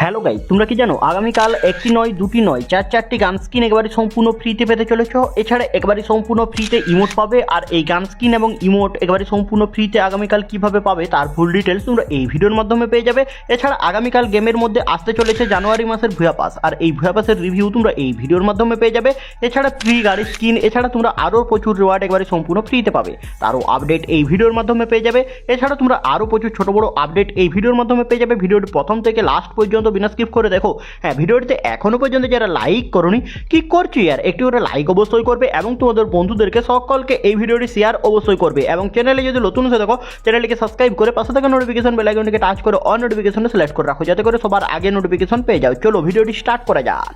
Hello guys, তোমরা কি জানো আগামীকাল একটি নয় দুটি নয় চারটি গান স্কিন একেবারে সম্পূর্ণ ফ্রিতে পেতে চলেছ। এছাড়া একেবারে সম্পূর্ণ ফ্রিতে ইমোট পাবে। আর এই গান স্কিন এবং ইমোট একেবারে সম্পূর্ণ ফ্রিতে আগামীকাল কিভাবে পাবে তার ফুল ডিটেলস তোমরা এই ভিডিওর মাধ্যমে পেয়ে যাবে। এছাড়া আগামীকাল গেমের মধ্যে আসতে চলেছে জানুয়ারি মাসের ভুয়া পাস, আর এই ভুয়া পাসের রিভিউ তোমরা এই ভিডিওর মাধ্যমে পেয়ে যাবে। এছাড়া ফ্রি গাড়ির স্কিন, এছাড়া তোমরা আরও প্রচুর রিওয়ার্ড একেবারে সম্পূর্ণ ফ্রিতে পাবে, তারও আপডেট এই ভিডিওর মাধ্যমে পেয়ে যাবে। এছাড়া তোমরা আরও প্রচুর ছোট বড় আপডেট এই ভিডিওর মাধ্যমে পেয়ে যাবে। ভিডিওটি প্রথম থেকে লাস্ট পর্যন্ত বিনা স্কিপ করে দেখো। হ্যাঁ, ভিডিওটিতে এখনো পর্যন্ত যারা লাইক করোনি কি করছি আর একটি করে লাইক অবশ্যই করবে এবং তোমাদের বন্ধুদেরকে সকলকে এই ভিডিওটি শেয়ার অবশ্যই করবে। এবং চ্যানেলে যদি নতুন হয়ে দেখো চ্যানেলটিকে সাবস্ক্রাইব করে পাশে থাকা নোটিফিকেশন বেল আইকনটিকে টাচ করে অন নোটিফিকেশন সিলেক্ট করে রাখো, যাতে করে সবার আগে নোটিফিকেশন পেয়ে যাও। চলো ভিডিওটি স্টার্ট করা যাক।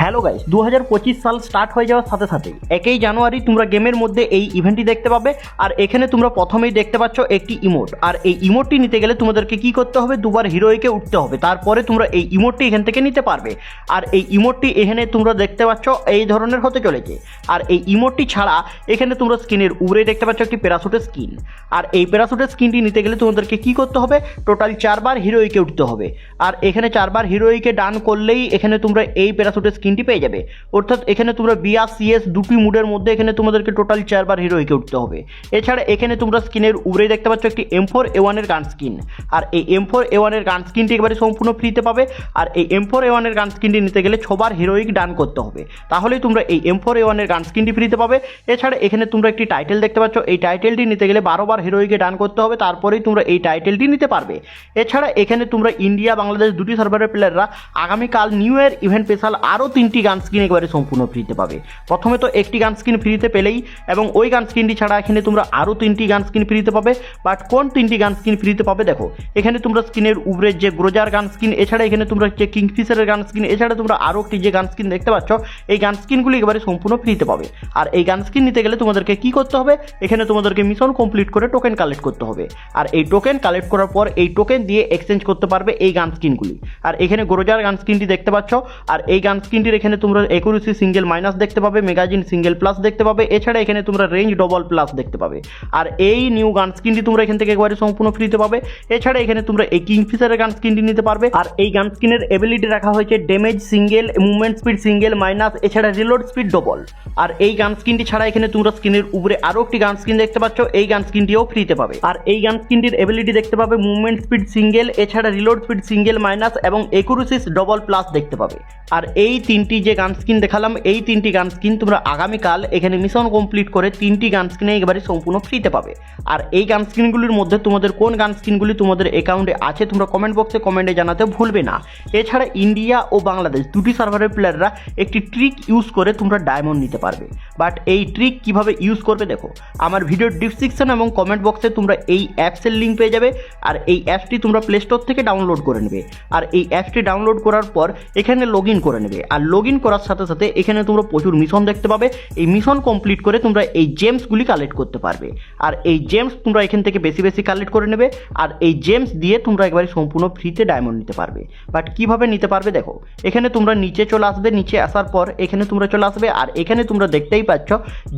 হ্যালো গাইস, 2025 সাল স্টার্ট হয়ে যাওয়ার সাথে সাথেই 1 জানুয়ারি তোমরা গেমের মধ্যে এই ইভেন্টটি দেখতে পাবে। আর এখানে তোমরা প্রথমেই দেখতে পাচ্ছ একটি ইমোট, আর এই ইমোটটি নিতে গেলে তোমাদেরকে কি করতে হবে, দুবার হিরোইকে উঠতে হবে, তারপরে তোমরা এই ইমোটটি এখান থেকে নিতে পারবে। আর এই ইমোটটি এখানে তোমরা দেখতে পাচ্ছ এই ধরনের হতে চলেছে। আর এই ইমোটটি ছাড়া এখানে তোমরা স্কিনের উপরে দেখতে পাচ্ছ একটি প্যারাশুটের স্কিন। আর এই প্যারাশুটের স্কিনটি নিতে গেলে তোমাদেরকে কি করতে হবে, টোটাল 4 বার হিরোইকে উঠতে হবে। আর এখানে 4 বার হিরোইকে ডান করলেই এখানে তোমরা এই প্যারাশুটের স্কিনটি পেয়ে যাবে। অর্থাৎ এখানে তোমরা বিআর সিএস দুটি মুডের মধ্যে এখানে তোমাদেরকে টোটাল 4 বার হিরোইকে উঠতে হবে। এছাড়া এখানে তোমরা স্কিনের উপরে দেখতে পাচ্ছ একটি M4A1 এর গান স্কিন। আর এই M4A1 এর গান স্কিনটি একেবারে সম্পূর্ণ ফ্রিতে পাবে। আর এই M4A1 এর গান স্কিনটি নিতে গেলে 6 বার হিরোইক ডান করতে হবে, তাহলেই তোমরা এই M4A1 এর গান স্কিনটি ফ্রিতে পাবে। এছাড়া এখানে তোমরা একটি টাইটেল দেখতে পাচ্ছ, এই টাইটেলটি নিতে গেলে 12 বার হিরোইকে ডান করতে হবে, তারপরেই তোমরা এই টাইটেলটি নিতে পারবে। এছাড়া এখানে তোমরা ইন্ডিয়া বাংলাদেশ দুটি সার্ভারের প্লেয়াররা আগামীকাল নিউ ইয়ার ইভেন্ট স্পেশাল আরও 3টি গান স্কিন একেবারে সম্পূর্ণ ফ্রিতে পাবে। প্রথমে তো একটি গান স্কিন ফ্রিতে পেলেই, এবং ওই গান স্কিনটি ছাড়া এখানে তোমরা আরও 3টি গান স্কিন ফ্রিতে পাবে। বাট কোন 3টি গান স্কিন ফ্রিতে পাবে দেখো, এখানে তোমরা স্কিনের উপরে যে গ্রোজার গান স্কিন, এছাড়া এখানে তোমরা যে কিংফিশারের গান স্কিন, এছাড়া তোমরা আরও একটি যে গান স্কিন দেখতে পাচ্ছ, এই গান স্কিনগুলি একেবারে সম্পূর্ণ ফ্রিতে পাবে। আর এই গান স্কিন নিতে গেলে তোমাদেরকে কি করতে হবে, এখানে তোমাদেরকে মিশন কমপ্লিট করে টোকেন কালেক্ট করতে হবে। আর এই টোকেন কালেক্ট করার পর এই টোকেন দিয়ে এক্সচেঞ্জ করতে পারবে এই গান স্কিনগুলি। আর এখানে গ্রোজার গান স্কিনটি দেখতে পাচ্ছ, আর এই গান স্কিনটির এখানে তোমরা একুরেসি সিঙ্গেল মাইনাস দেখতে পাবে, ম্যাগাজিন সিঙ্গেল প্লাস দেখতে পাবে, এছাড়া এখানে তোমরা রেঞ্জ ডবল প্লাস দেখতে পাবে। আর এই নিউ গান স্কিনটি তোমরা এখান থেকে একবারে সম্পূর্ণ ফ্রিতে পাবে। এছাড়া এখানে তোমরা এই কিংফিশারের গান স্কিনটি নিতে পারবে। আর এই গান স্কিনের এবিলিটি রাখা হয়েছে damage single, movement speed single minus, এছাড়া রিলোড স্পিড ডবল। আর এই গান স্কিনটি ছাড়া এখানে তোমরা স্কিনের উপরে আরও একটি গান স্কিন দেখতে পাচ্ছ, এই গান স্কিনটিও ফ্রিতে পাবে। আর এই গান স্কিনটির এবিলিটি দেখতে পাবে মুভমেন্ট স্পিড সিঙ্গেল, এছাড়া রিলোড স্পিড সিঙ্গেল মাইনাস এবং একুরেসি ডবল প্লাস দেখতে পাবে। আর এই 3টি যে গান স্কিন দেখালাম, এই 3টি গান স্কিন তোমরা আগামীকাল এখানে মিশন কমপ্লিট করে 3টি গান স্কিনে একেবারে সম্পূর্ণ ফ্রিতে পাবে। আর এই গান স্কিনগুলির মধ্যে তোমাদের কোন গান স্কিনগুলি তোমাদের অ্যাকাউন্টে আছে তোমরা কমেন্ট বক্সে কমেন্টে জানাতে ভুলবে না। এছাড়া ইন্ডিয়া ও বাংলাদেশ দুটি সার্ভারের প্লেয়াররা একটি ট্রিক ইউজ করে তোমরা ডায়মন্ড নিতে পারবে। বাট এই ট্রিক কিভাবে ইউজ করবে দেখো, আমার ভিডিওর ডিসক্রিপশন এবং কমেন্ট বক্সে তোমরা এই অ্যাপসের লিঙ্ক পেয়ে যাবে। আর এই অ্যাপসটি তোমরা প্লে স্টোর থেকে ডাউনলোড করে নেবে। আর এই অ্যাপসটি ডাউনলোড করার পর এখানে লগ ইন করে নেবে। আর লগ ইন করার সাথে সাথে এখানে তোমরা প্রচুর মিশন দেখতে পাবে। এই মিশন কমপ্লিট করে তোমরা এই জেমসগুলি কালেক্ট করতে পারবে। আর এই জেমস তোমরা এখান থেকে বেশি বেশি কালেক্ট করে নেবে। আর এই জেমস দিয়ে তোমরা একবারে সম্পূর্ণ ফ্রিতে ডায়মন্ড নিতে পারবে। বাট কিভাবে নিতে পারবে দেখো, এখানে তোমরা নিচে চলে আসবে, নিচে আসার পর এখানে তোমরা চলে আসবে। আর এখানে তোমরা দেখতেই পাচ্ছ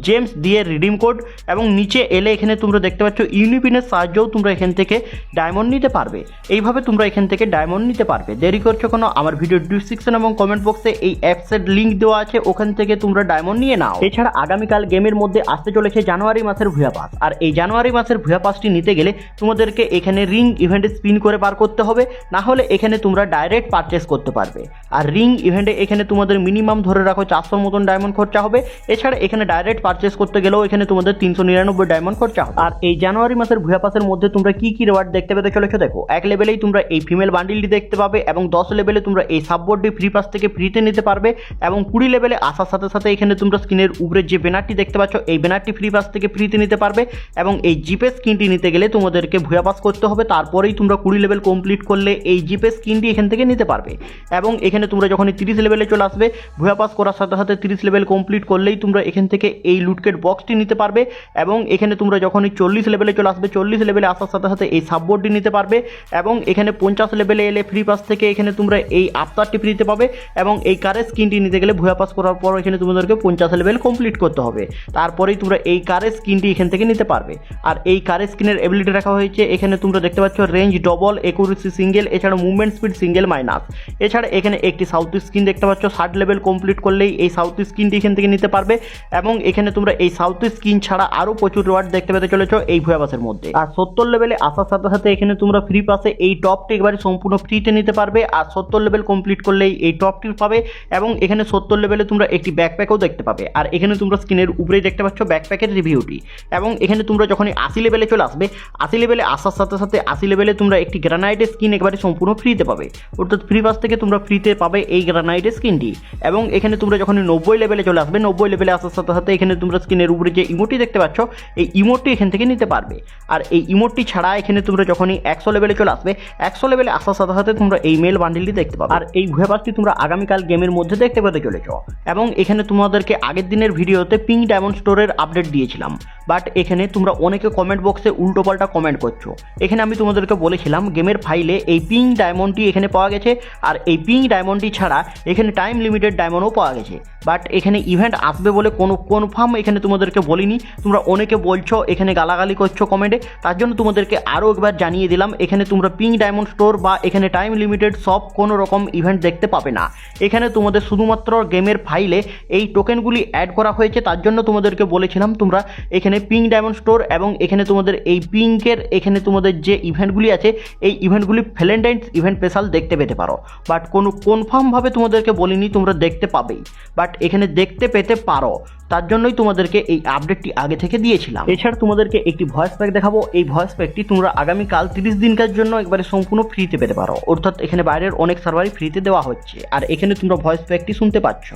জেমস দিয়ে রিডিম কোড, এবং নিচে এলে এখানে তোমরা দেখতে পাচ্ছ ইউনিপিনের সাহায্যেও তোমরা এখান থেকে ডায়মন্ড নিতে পারবে। এইভাবে তোমরা এখান থেকে ডায়মন্ড নিতে পারবে। দেরি করছো কেন, আমার ভিডিও ডিসক্রিপশন এবং কমেন্ট বক্সে এই অ্যাপসের লিঙ্ক দেওয়া আছে, ওখান থেকে তোমরা ডায়মন্ড নিয়ে নাও। এছাড়া আগামীকাল গেমের মধ্যে আসতে চলেছে জানুয়ারি মাসের ভুয়া পাস। আর এই জানুয়ারি মাসের ভুয়া পাসটি নিতে গেলে তোমাদেরকে এখানে রিং ইভেন্টে স্পিন করে বার করতে হবে, না হলে এখানে তোমরা ডাইরেক্ট পারচেস করতে পারবে। আর রিং ইভেন্টে এখানে তোমাদের মিনিমাম ধরে রাখো 400 মতন ডায়মন্ড খরচা হবে। এছাড়া এখানে ডাইরেক্ট পারচেস করতে গেলেও এখানে তোমাদের 399 ডায়মন্ড খরচা হবে। আর এই জানুয়ারি মাসের ভুয়া পাসের মধ্যে তোমরা কি কি রিওয়ার্ড দেখতে পেতে চলেছো দেখো, 1 লেভেলেই তোমরা এই ফিমেল বান্ডিলটি দেখতে পাবে, এবং 10 লেভেলে তোমরা এই সাববোর্ডটি ফ্রি পাস থেকে ফ্রিতে নিতে পারবে, এবং 20 লেভেলে আসার সাথে সাথে এখানে তোমরা স্ক্রিনের উপরে যে ব্যানারটি দেখতে পাচ্ছ, এই ব্যানারটি ফ্রি পাস থেকে ফ্রিতে নিতে পারবে। এবং এই জিপে স্কিনটি নিতে গেলে তোমাদেরকে ভুয়া পাস করতে হবে, তারপরেই তোমরা 20 লেভেল কমপ্লিট করলে এই জিপে স্কিনটি এখান থেকে নিতে পারবে। এবং এখানে এখানে তোমরা যখনই 30 লেভেলে চলে আসবে, ভুয়া পাস করার সাথে সাথে 30 লেভেল কমপ্লিট করলেই তোমরা এখান থেকে এই লুটকেট বক্সটি নিতে পারবে। এবং এখানে তোমরা যখনই 40 লেভেলে চলে আসবে, 40 লেভেলে আসার সাথে সাথে এই সাববোর্ডটি নিতে পারবে। এবং এখানে 50 লেভেলে এলে ফ্রি পাস থেকে এখানে তোমরা এই আফতারটি ফ্রিতে পাবে। এবং এই কারের স্কিনটি নিতে গেলে ভুয়া পাস করার পর এখানে তোমাদেরকে 50 লেভেল কমপ্লিট করতে হবে, তারপরেই তোমরা এই কারের স্কিনটি এখান থেকে নিতে পারবে। আর এই কারের স্কিনের এবিলিটি রাখা হয়েছে, এখানে তোমরা দেখতে পাচ্ছ রেঞ্জ ডবল, একুরেসি সিঙ্গেল, এছাড়া মুভমেন্ট স্পিড সিঙ্গেল মাইনাস। এছাড়া এখানে একটি সাউথ স্কিন দেখতে পাচ্ছ, 60 লেভেল কমপ্লিট করলেই এই সাউথ স্কিনটি এখান থেকে নিতে পারবে। এবং এখানে তোমরা এই সাউথ স্কিন ছাড়া আরও প্রচুর রিওয়ার্ড দেখতে পেতে চলেছ এই ভুয়া পাসের মধ্যে। আর 70 লেভেলে আসার সাথে সাথে এখানে তোমরা ফ্রি পাসে এই টপটি একবারে সম্পূর্ণ ফ্রিতে নিতে পারবে। আর 70 লেভেল কমপ্লিট করলেই এই টপটি পাবে। এবং এখানে 70 লেভেলে তোমরা একটি ব্যাকপ্যাকও দেখতে পাবে। আর এখানে তোমরা স্ক্রিনের উপরেই দেখতে পাচ্ছ ব্যাকপ্যাকের রিভিউটি। এবং এখানে তোমরা যখনই 80 লেভেলে চলে আসবে, 80 লেভেলে আসার সাথে সাথে 80 লেভেলে তোমরা একটি গ্রানাইটের স্কিন একবারে সম্পূর্ণ ফ্রিতে পাবে, অর্থাৎ ফ্রি পাস থেকে তোমরা ফ্রিতে পাবে এই গ্রানাইটের স্কিনটি। এবং এখানে তোমরা যখনই 90 লেভেলে চলে আসবে, 90 লেভেলে আসার সাথে সাথে এখানে তোমরা স্ক্রিনের উপরে যে ইমোটটি দেখতে পাচ্ছ, এই ইমোটটি এখান থেকে নিতে পারবে। আর এই ইমোটটি ছাড়া এখানে তোমরা যখনই 100 লেভেলে চলে আসবে, 100 লেভেলে আসার সাথে সাথে তোমরা এই মেল বান্ডিলটি দেখতে পাবে। আর এই ভুয়া পাসটি তোমরা আগামীকাল গেমের মধ্যে দেখতে পেতে চলেছ। এবং এখানে তোমাদেরকে আগের দিনের ভিডিওতে পিঙ্ক ডায়মন্ড স্টোরের আপডেট দিয়েছিলাম, বাট এখানে তোমরা অনেকে কমেন্ট বক্সে উল্টোপাল্টা কমেন্ট করছো। এখানে আমি তোমাদেরকে বলেছিলাম গেমের ফাইলে এই পিঙ্ক ডায়মন্ডটি এখানে পাওয়া গেছে। আর এই পিঙ্ক ডায়মন্ডটি ছাড়া এখানে টাইম লিমিটেড ডায়মন্ডও পাওয়া গেছে, বাট এখানে ইভেন্ট আসবে বলে কোনো কনফার্ম এখানে তোমাদেরকে বলিনি। তোমরা অনেকে বলছো, এখানে গালাগালি করছো কমেন্টে, তার জন্য তোমাদেরকে আরও একবার জানিয়ে দিলাম এখানে তোমরা পিঙ্ক ডায়মন্ড স্টোর বা এখানে টাইম লিমিটেড সব কোনো রকম ইভেন্ট দেখতে পাবে না। এখানে তোমাদের শুধুমাত্র গেমের ফাইলে এই টোকেনগুলি অ্যাড করা হয়েছে, তার জন্য তোমাদেরকে বলেছিলাম তোমরা এখানে পিঙ্ক ডায়মন্ড স্টোর এবং এখানে তোমাদের এই পিঙ্কের এখানে তোমাদের যে ইভেন্টগুলি আছে এই ইভেন্টগুলি ভ্যালেন্টাইন্স ইভেন্ট স্পেশাল দেখতে পেতে পারো, বাট কোনো কনফার্মভাবে তোমাদেরকে বলিনি তোমরা দেখতে পাবেই, বাট এখানে দেখতে পেতে পারো। তার জন্যই তোমাদেরকে এই আপডেটটি আগে থেকে দিয়েছিলাম। এছাড়া তোমাদেরকে একটি ভয়েস প্যাক দেখাবো। এই ভয়েস প্যাকটি তোমরা আগামীকাল 30 দিনকার জন্য একবারে সম্পূর্ণ ফ্রিতে পেতে পারো, অর্থাৎ এখানে বাইরের অনেক সার্ভারই ফ্রিতে দেওয়া হচ্ছে। আর এখানে তোমরা ভয়েস প্যাকটি শুনতে পাচ্ছ।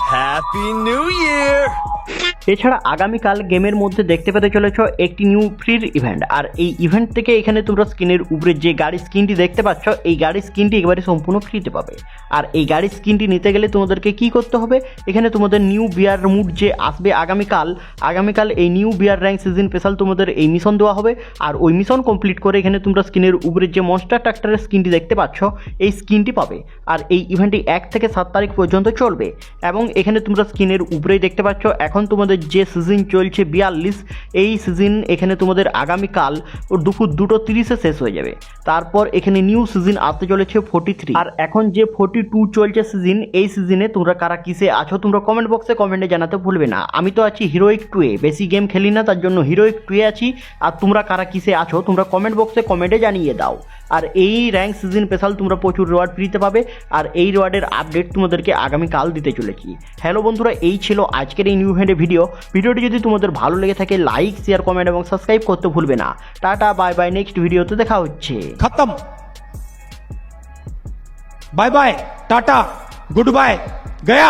Happy new year. এছাড়া আগামীকাল গেমের মধ্যে দেখতে পেতে চলেছ একটি নিউ ফ্রির ইভেন্ট। আর এই ইভেন্ট থেকে এখানে তোমরা স্ক্রিনের উপরে যে গাড়ির স্কিনটি দেখতে পাচ্ছ, এই গাড়ির স্কিনটি একেবারে সম্পূর্ণ ফ্রিতে পাবে। আর এই গাড়ির স্কিনটি নিতে গেলে তোমাদেরকে কি করতে হবে, এখানে তোমাদের নিউ বিয়ার মুড যে আসবে আগামীকাল এই নিউ বিয়ার র্যাঙ্ক সিজন স্পেশাল তোমাদের এই মিশন দেওয়া হবে। আর ওই মিশন কমপ্লিট করে এখানে তোমরা স্ক্রিনের উপরে যে মনস্টার ট্রাক্টরের স্কিনটি দেখতে পাচ্ছ, এই স্কিনটি পাবে। আর এই ইভেন্টটি 1 থেকে 7 তারিখ পর্যন্ত চলবে। এবং এখানে তোমরা স্ক্রিনের উপরেই দেখতে পাচ্ছ এখন তোমাদের যে সিজন চলছে 42, এই সিজন এখানে তোমাদের আগামীকাল দুপুর 2:30 শেষ হয়ে যাবে। তারপর এখানে নিউ সিজন আসতে চলেছে 43। আর এখন যে 42 চলছে সিজন, এই সিজনে তোমরা কারা কিসে আছো তোমরা কমেন্ট বক্সে কমেন্টে জানাতে ভুলবে না। আমি তো আছি হিরোইক 2-এ, বেশি গেম খেলি না, তার জন্য হিরোইক 2-এ আছি। আর তোমরা কারা কিসে আছো তোমরা কমেন্ট বক্সে কমেন্টে জানিয়ে দাও। আর এই র্যাঙ্ক সিজন স্পেশাল তোমরা প্রচুর রিওয়ার্ড ফ্রিতে পাবে। আর এই রিওয়ার্ডের আপডেট তোমাদেরকে আগামীকাল দিতে চলেছি। হ্যালো বন্ধুরা, এই ছিল আজকের এই নিউ ইভেন্টের ভিডিওটি যদি তোমাদের ভালো লেগে থাকে লাইক, শেয়ার, কমেন্ট এবং সাবস্ক্রাইব করতে ভুলবে না। টাটা, বাই বাই, নেক্সট ভিডিওতে দেখা হচ্ছে। खत्म। Bye bye, tata, goodbye, गया।